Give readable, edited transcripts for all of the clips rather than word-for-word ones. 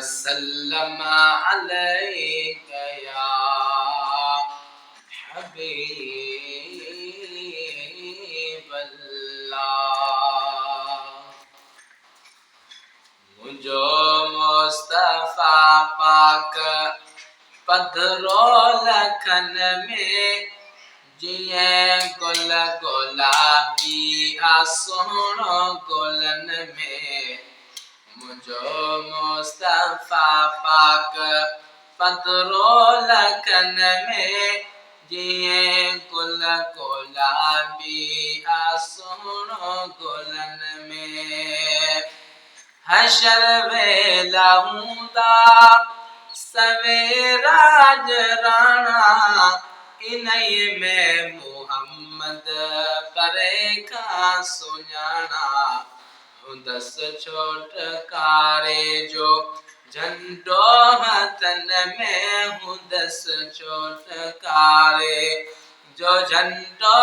वसल्लम अलैका या हबीबल्लाह। मुझो मुस्तफा पाक पधरो लखन में जिए गुल गुलाबी आसोनो गुलन में। मुझो मुस्तफा पाक पधरो लखन में जिए गुल गुलाबी आसोनो गुलन में। हशर वेला हूंदा सवेरा जराना इन्ही में मुहम्मद परे का सुञाणा। हुंदस छोटकारे जो झंडो हथन में हुंदस छोटकारे जो झंडो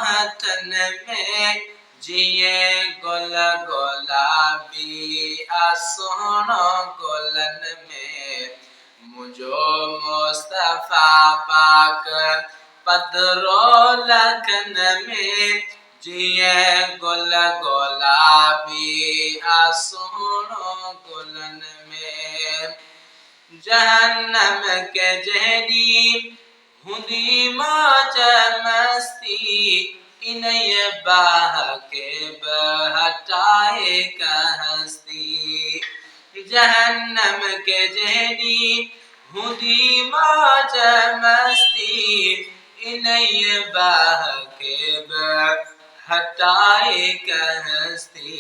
हथन में जिए गुल गुलाबी आसोनो गुलन में। मुझो मुस्तफा पाक पधरो लखन में जिए गुल गुलाबी आसोनो गुलन में। जहन्नम के जहनी हुंदी मौज मस्ती इन्हीं बाह के बहटाए का हस्ती। जहन्नम के जहनी हुंदी मौज मस्ती इन्हीं बाह के बहटाए का हस्ती।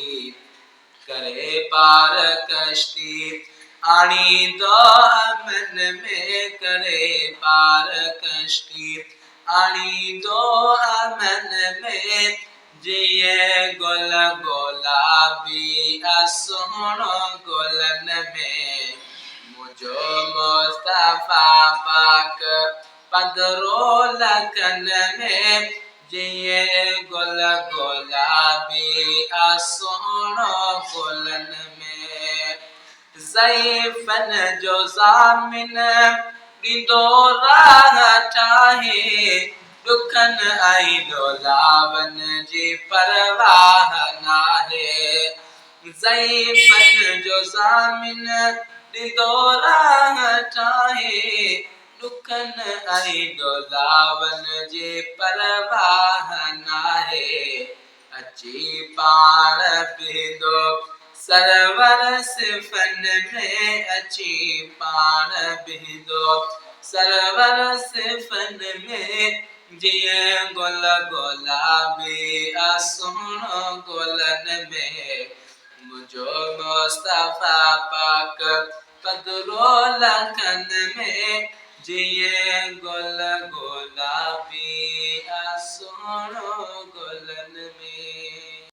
करे पार कश्ती आनी दो अमन में करे पार कश्ती आनी दो अमन में जिए गुल गुलाबी आसोनो गुलन में। मुझो मुस्तफा पाक पधरो लखन में जिए गुल गुलाबी आसोनो गुलन में। ज़ईफ़न जो ज़ामिन ॾींदो राह ठाहे दुखन ऐं ॾोलावन जी परवाह नाहे। ज़ईफ़न जो ज़ामिन ॾींदो राह ठाहे दुखन ऐं ॾोलावन जी परवाह नाहे। अची पाण बींदो सरवर सिफ़न में अची पाण बींदो सरवर सिफ़न में जिए गुल गुलाबी आसोनो गुलन में। मुझो मुस्तफा पाक पधरो लखन में जिए गुल गुलाबी आसोनो गुलन में।